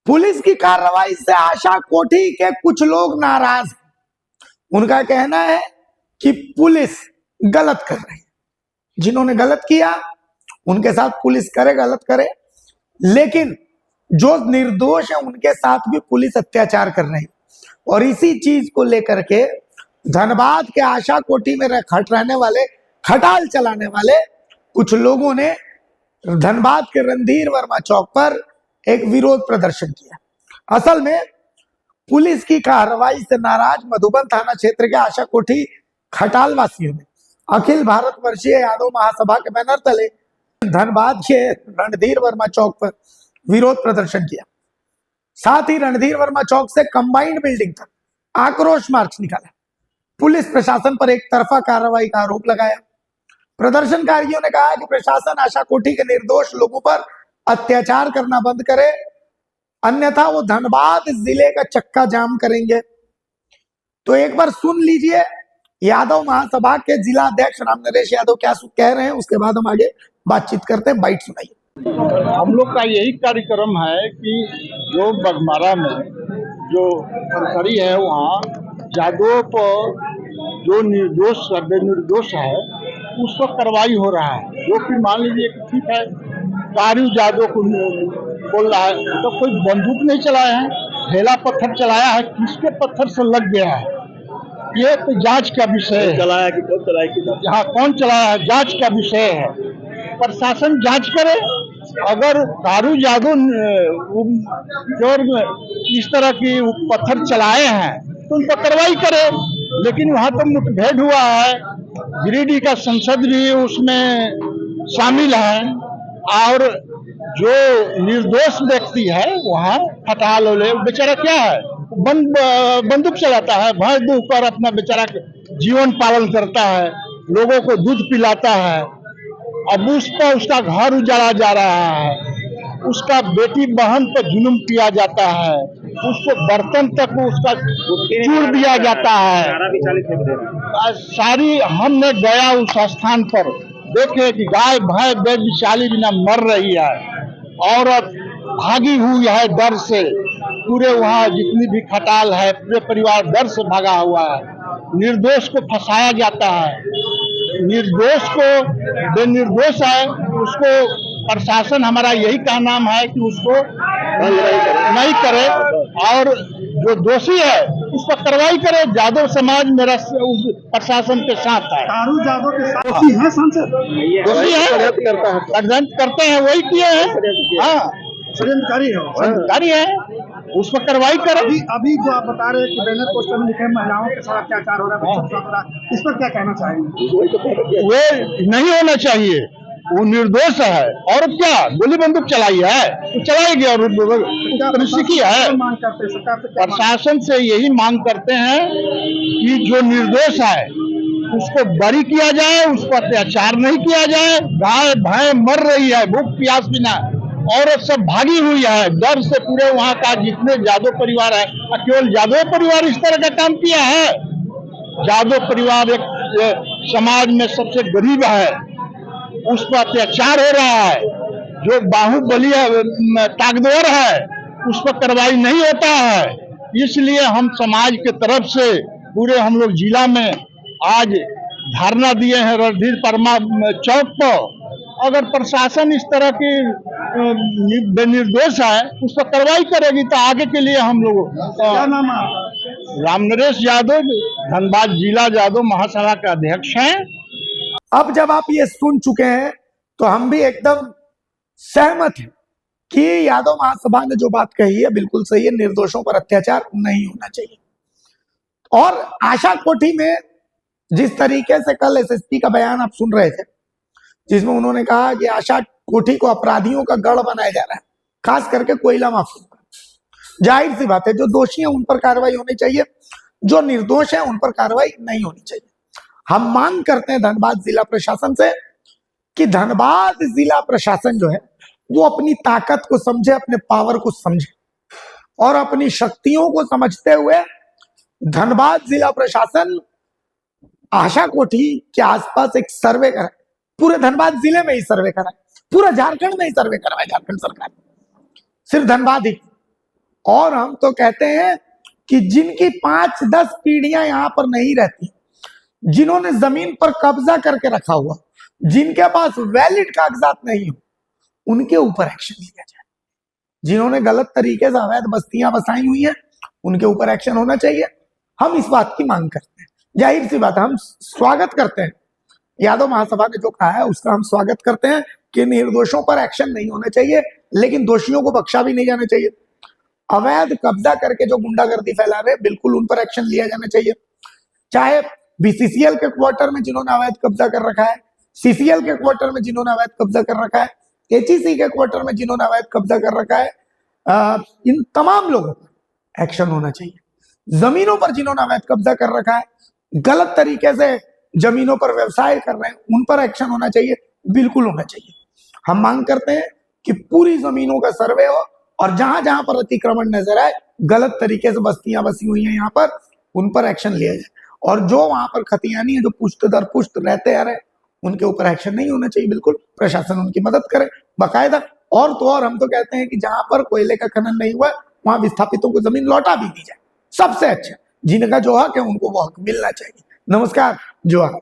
Police की कार्रवाई से आशा कोठी के कुछ लोग नाराज हैं। उनका कहना है कि पुलिस गलत कर रही है, जिन्होंने गलत किया उनके साथ पुलिस करे, गलत करे, लेकिन जो निर्दोष है उनके साथ भी पुलिस अत्याचार कर रही है। और इसी चीज को लेकर के धनबाद के आशा कोठी में रहने वाले, खटाल चलाने वाले कुछ लोगों ने धनबाद के रणधीर वर्मा चौक पर एक विरोध प्रदर्शन किया। असल में पुलिस की कार्रवाई से नाराज मधुबन थाना क्षेत्र के आशा कोठी खटाल वासियों ने अखिल भारत वर्षीय यादव महासभा के बैनर तले धनबाद के रणधीर वर्मा चौक पर विरोध प्रदर्शन किया। साथ ही रणधीर वर्मा चौक से कंबाइंड बिल्डिंग तक आक्रोश मार्च निकाला। पुलिस प्रशासन पर एक तरफा कार्रवाई का आरोप लगाया। प्रदर्शनकारियों ने कहा कि प्रशासन आशा कोठी के निर्दोष लोगों पर अत्याचार करना बंद करे, अन्यथा वो धनबाद जिले का चक्का जाम करेंगे। तो एक बार सुन लीजिए यादव महासभा के जिला अध्यक्ष राम नरेश यादव क्या कह रहे हैं, उसके बाद हम आगे बातचीत करते हैं। बाइट सुनाइए। हम लोग का यही कार्यक्रम है कि जो बघमारा में जो सरकारी है वहाँ जादव पर जो निर्दोष है उस पर कार्रवाई हो रहा है। जो कि मान लीजिए ठीक है, कारू जादव को बोल रहा है तो कोई बंदूक नहीं चलाया है, ढेला पत्थर चलाया है, किसके पत्थर से लग गया है ये तो जांच का विषय है। चलाया कि कौन चलाया, हाँ कौन चलाया है जांच का विषय है। प्रशासन जांच करे, अगर कारू जादू इस तरह की पत्थर चलाए हैं तो उन पर कार्रवाई करे। लेकिन वहाँ तो मुठभेड़ हुआ है, गिरिडीह का संसद भी उसमें शामिल है और जो निर्दोष व्यक्ति है वहाँ खटाल बेचारा क्या है, बंदूक चलाता है, भय दूह कर अपना बेचारा जीवन पालन करता है, लोगों को दूध पिलाता है। अब उस पर उसका घर उजाड़ा जा रहा है, उसका बेटी बहन पर जुल्म किया जाता है, उसको बर्तन तक उसका चूर दिया जाता है। सारी हमने गया उस स्थान पर देखे कि गाय भय बेचाली बिना मर रही है, औरत भागी हुई है डर से, पूरे वहाँ जितनी भी खटाल है पूरे परिवार डर से भागा हुआ है। निर्दोष को फंसाया जाता है, निर्दोष को बेनिर्दोष है उसको प्रशासन, हमारा यही कहना है कि उसको नहीं करे और जो दोषी है उस पर कार्रवाई करे। जादव समाज मेरा प्रशासन के साथ है। कारू जादव के साथ दोषी है, सांसद दोषी है, षड्यंत्र करते हैं, वही किए हैं। हाँ षड्यंत्रकारी है, उस पर कार्रवाई करे। अभी जो आप बता रहे हैं कि बैनर पोस्टर में लिखे हैं महिलाओं के साथ अत्याचार हो रहा है, बच्चों के साथ हो रहा है, इस पर क्या कहना चाहेंगे? वो नहीं होना चाहिए, वो निर्दोष है और क्या गोली बंदूक चलाई है तो चलाएगी और सीखी है। प्रशासन से यही मांग करते हैं कि जो निर्दोष है उसको बरी किया जाए, उस पर अत्याचार नहीं किया जाए। गाय भैंस मर रही है भूख प्यास बिना, औरत सब भागी हुई है डर से, पूरे वहाँ का जितने यादव परिवार है, केवल यादव परिवार इस तरह का काम किया है। यादव परिवार एक समाज में सबसे गरीब है, उस पर अत्याचार हो रहा है। जो बाहुबली ताकतवर है उस पर कार्रवाई नहीं होता है। इसलिए हम समाज के तरफ से पूरे हम लोग जिला में आज धरना दिए हैं रणधीर वर्मा चौक पर। अगर प्रशासन इस तरह की बेनिर्दोष है उस पर कार्रवाई करेगी तो आगे के लिए हम लोग। क्या नाम है? राम नरेश यादव, धनबाद जिला यादव महासभा के अध्यक्ष हैं। अब जब आप ये सुन चुके हैं तो हम भी एकदम सहमत हैं कि यादव महासभा ने जो बात कही है बिल्कुल सही है, निर्दोषों पर अत्याचार नहीं होना चाहिए। और आशा कोठी में जिस तरीके से कल एसएसपी का बयान आप सुन रहे थे, जिसमें उन्होंने कहा कि आशा कोठी को अपराधियों का गढ़ बनाया जा रहा है, खास करके कोयला माफिया का। जाहिर सी बात है, जो दोषी हैं उन पर कार्रवाई होनी चाहिए, जो निर्दोष हैं उन पर कार्रवाई नहीं होनी चाहिए। हम मांग करते हैं धनबाद जिला प्रशासन से कि धनबाद जिला प्रशासन जो है वो अपनी ताकत को समझे, अपने पावर को समझे और अपनी शक्तियों को समझते हुए धनबाद जिला प्रशासन आशा कोठी के आसपास एक सर्वे कराए, पूरे धनबाद जिले में ही सर्वे कराए, पूरा झारखंड में ही सर्वे करवाए झारखंड सरकार, सिर्फ धनबाद ही। और हम तो कहते हैं कि जिनकी 5-10 पीढ़ियां यहां पर नहीं रहती, जिन्होंने जमीन पर कब्जा करके रखा हुआ, जिनके पास वैलिड कागजात नहीं हो, उनके ऊपर एक्शन लिया जाए। जिन्होंने गलत तरीके से अवैध बस्तियां बसाई हुई हैं, उनके ऊपर एक्शन होना चाहिए। हम इस बात की मांग करते हैं। जाहिर सी बात है, हम स्वागत करते हैं, यादव महासभा ने जो कहा है उसका हम स्वागत करते हैं कि निर्दोषों पर एक्शन नहीं होना चाहिए, लेकिन दोषियों को बख्शा भी नहीं जाना चाहिए। अवैध कब्जा करके जो गुंडागर्दी फैला रहे, बिल्कुल उन पर एक्शन लिया जाना चाहिए। चाहे बीसीसीएल के क्वार्टर में जिन्होंने अवैध कब्जा कर रखा है, सीसीएल के क्वार्टर में जिन्होंने अवैध कब्जा कर रखा है, एचईसी के क्वार्टर में जिन्होंने अवैध कब्जा कर रखा है, इन तमाम लोगों पर एक्शन होना चाहिए। जमीनों पर जिन्होंने अवैध कब्जा कर रखा है, गलत तरीके से जमीनों पर व्यवसाय कर रहे हैं, उन पर एक्शन होना चाहिए, बिल्कुल होना चाहिए। हम मांग करते हैं कि पूरी जमीनों का सर्वे हो और जहां जहां पर अतिक्रमण नजर आए, गलत तरीके से बस्तियां बसी हुई हैं यहां पर, उन पर एक्शन लिया जाए। और जो वहां पर खतियानी है, जो पुश्त दर पुश्त रहते आ रहे, उनके ऊपर एक्शन नहीं होना चाहिए। बिल्कुल प्रशासन उनकी मदद करे बाकायदा। और तो और हम तो कहते हैं कि जहां पर कोयले का खनन नहीं हुआ, वहां विस्थापितों को जमीन लौटा भी दी जाए। सबसे अच्छा, जिनका जो हक है उनको वो हक मिलना चाहिए। नमस्कार, जोहार।